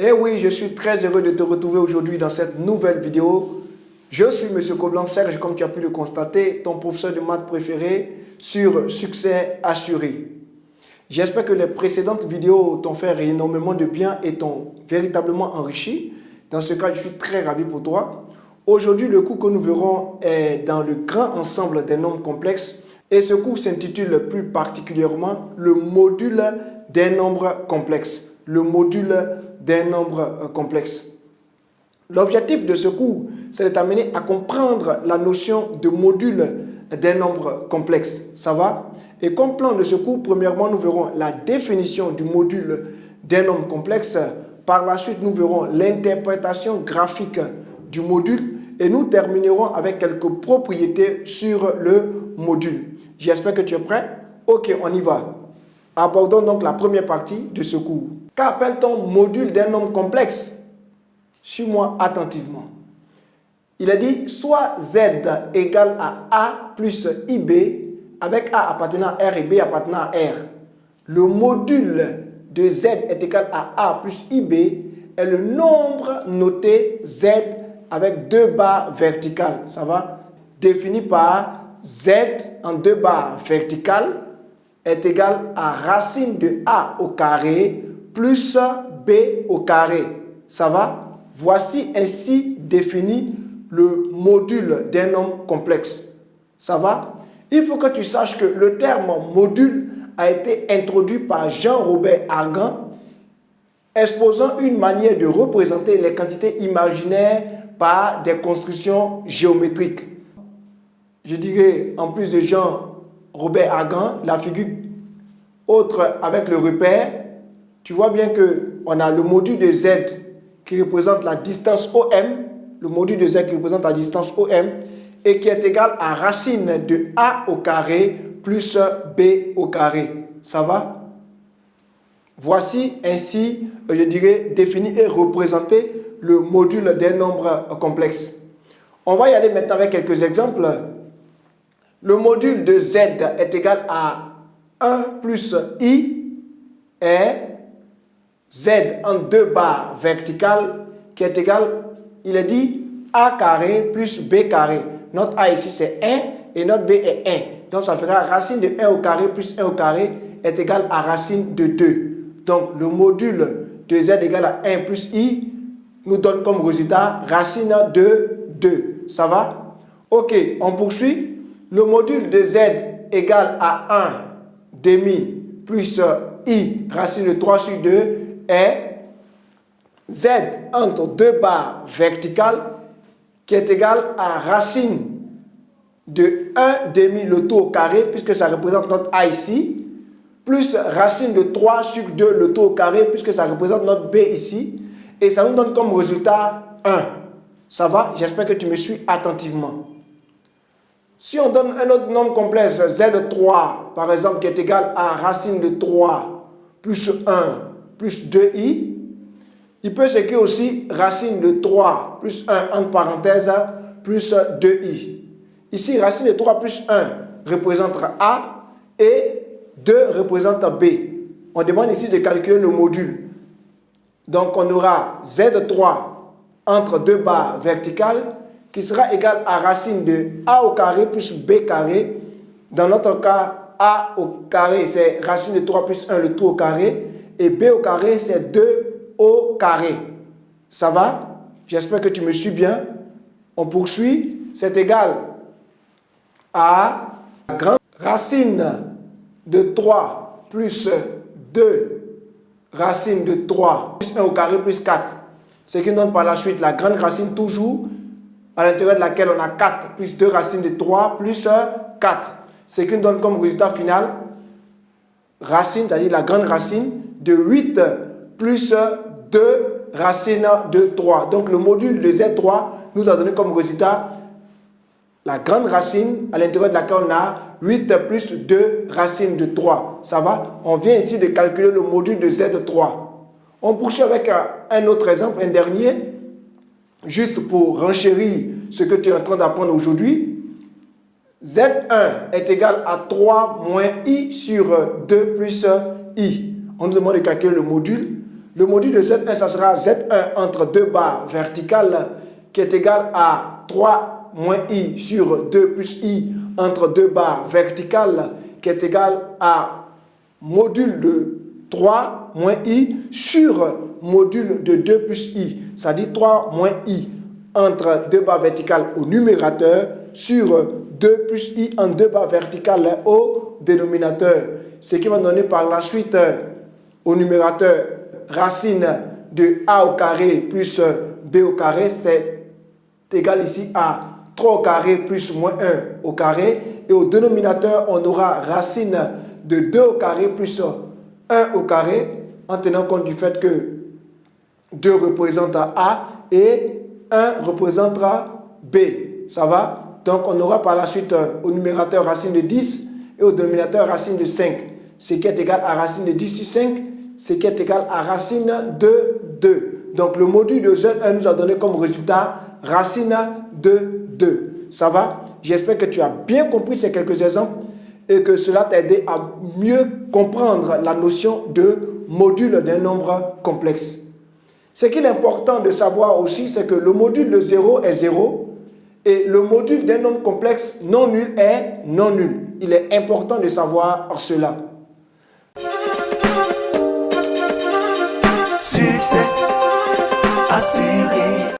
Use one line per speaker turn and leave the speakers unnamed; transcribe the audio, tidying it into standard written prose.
Eh oui, je suis très heureux de te retrouver aujourd'hui dans cette nouvelle vidéo. Je suis M. Koblan Serge, comme tu as pu le constater, ton professeur de maths préféré sur Succès Assuré. J'espère que les précédentes vidéos t'ont fait énormément de bien et t'ont véritablement enrichi. Dans ce cas, je suis très ravi pour toi. Aujourd'hui, le cours que nous verrons est dans le grand ensemble des nombres complexes. Et ce cours s'intitule plus particulièrement le module des nombres complexes. Le module des nombres complexes. L'objectif de ce cours, c'est de t'amener à comprendre la notion de module des nombres complexes. Ça va? Et comme plan de ce cours, premièrement, nous verrons la définition du module des nombres complexes. Par la suite, nous verrons l'interprétation graphique du module et nous terminerons avec quelques propriétés sur le module. J'espère que tu es prêt. Ok, on y va. Abordons donc la première partie de ce cours. Qu'appelle-t-on module d'un nombre complexe? Suis-moi attentivement. Il est dit soit Z égale à A plus IB avec A appartenant à R et B appartenant à R. Le module de Z est égal à A plus IB est le nombre noté Z avec deux barres verticales. Ça va? Défini par Z en deux barres verticales est égal à racine de A au carré plus B au carré. Ça va? Voici ainsi défini le module d'un nombre complexe. Ça va? Il faut que tu saches que le terme module a été introduit par Jean-Robert Argan, exposant une manière de représenter les quantités imaginaires par des constructions géométriques. Je dirais, en plus de Jean-Robert Argan, la figure autre avec le repère, tu vois bien qu'on a le module de Z qui représente la distance OM, le module de Z qui représente la distance OM, et qui est égal à racine de A au carré plus B au carré. Ça va? Voici ainsi, je dirais, défini et représenté le module des nombres complexes. On va y aller maintenant avec quelques exemples. Le module de Z est égal à 1 plus I est Z en deux barres verticales qui est égal, il est dit A carré plus B carré. Notre A ici c'est 1 et notre B est 1. Donc ça fera racine de 1 au carré plus 1 au carré est égal à racine de 2. Donc le module de Z égale à 1 plus I nous donne comme résultat racine de 2. Ça va? Ok, on poursuit. Le module de Z égale à 1 demi plus I racine de 3 sur 2 est Z entre deux barres verticales qui est égal à racine de 1 demi le tout au carré puisque ça représente notre A ici plus racine de 3 sur 2 le tout au carré puisque ça représente notre B ici et ça nous donne comme résultat 1. Ça va? J'espère que tu me suis attentivement. Si on donne un autre nombre complexe Z3 par exemple qui est égal à racine de 3 plus 1 plus 2i, il peut s'écrire aussi racine de 3 plus 1 entre parenthèses plus 2i. Ici, racine de 3 plus 1 représente A et 2 représente B. On demande ici de calculer le module. Donc, on aura Z3 entre deux barres verticales qui sera égal à racine de A au carré plus B carré. Dans notre cas, A au carré, c'est racine de 3 plus 1 le tout au carré. Et B au carré, c'est 2 au carré. Ça va? J'espère que tu me suis bien. On poursuit. C'est égal à la grande racine de 3 plus 2 racine de 3 plus 1 au carré plus 4. Ce qui donne par la suite la grande racine toujours à l'intérieur de laquelle on a 4 plus 2 racines de 3 plus 4. Ce qui nous donne comme résultat final racine, c'est-à-dire la grande racine de 8 plus 2 racines de 3. Donc le module de Z3 nous a donné comme résultat la grande racine à l'intérieur de laquelle on a 8 plus 2 racines de 3. Ça va? On vient ici de calculer le module de Z3. On poursuit avec un autre exemple, un dernier, juste pour renchérir ce que tu es en train d'apprendre aujourd'hui. Z1 est égal à 3 moins I sur 2 plus I. On nous demande de calculer le module. Le module de Z1, ça sera Z1 entre 2 barres verticales qui est égal à 3 moins I sur 2 plus I entre 2 barres verticales qui est égal à module de 3 moins I sur module de 2 plus I. C'est-à-dire 3 moins I entre 2 barres verticales au numérateur sur 2 plus I en 2 barres verticales au dénominateur. Ce qui va donner par la suite au numérateur racine de A au carré plus B au carré, c'est égal ici à 3 au carré plus moins 1 au carré. Et au dénominateur, on aura racine de 2 au carré plus 1 au carré, en tenant compte du fait que 2 représente A et 1 représentera B. Ça va? Donc, on aura par la suite au numérateur racine de 10 et au dénominateur racine de 5. Ce qui est égal à racine de 10 sur 5, ce qui est égal à racine de 2. Donc, le module de Z1 nous a donné comme résultat racine de 2. Ça va? J'espère que tu as bien compris ces quelques exemples et que cela t'a aidé à mieux comprendre la notion de module d'un nombre complexe. Ce qu'il est important de savoir aussi, c'est que le module de 0 est 0 et le module d'un nombre complexe non nul est non nul. Il est important de savoir cela.
Succès assuré.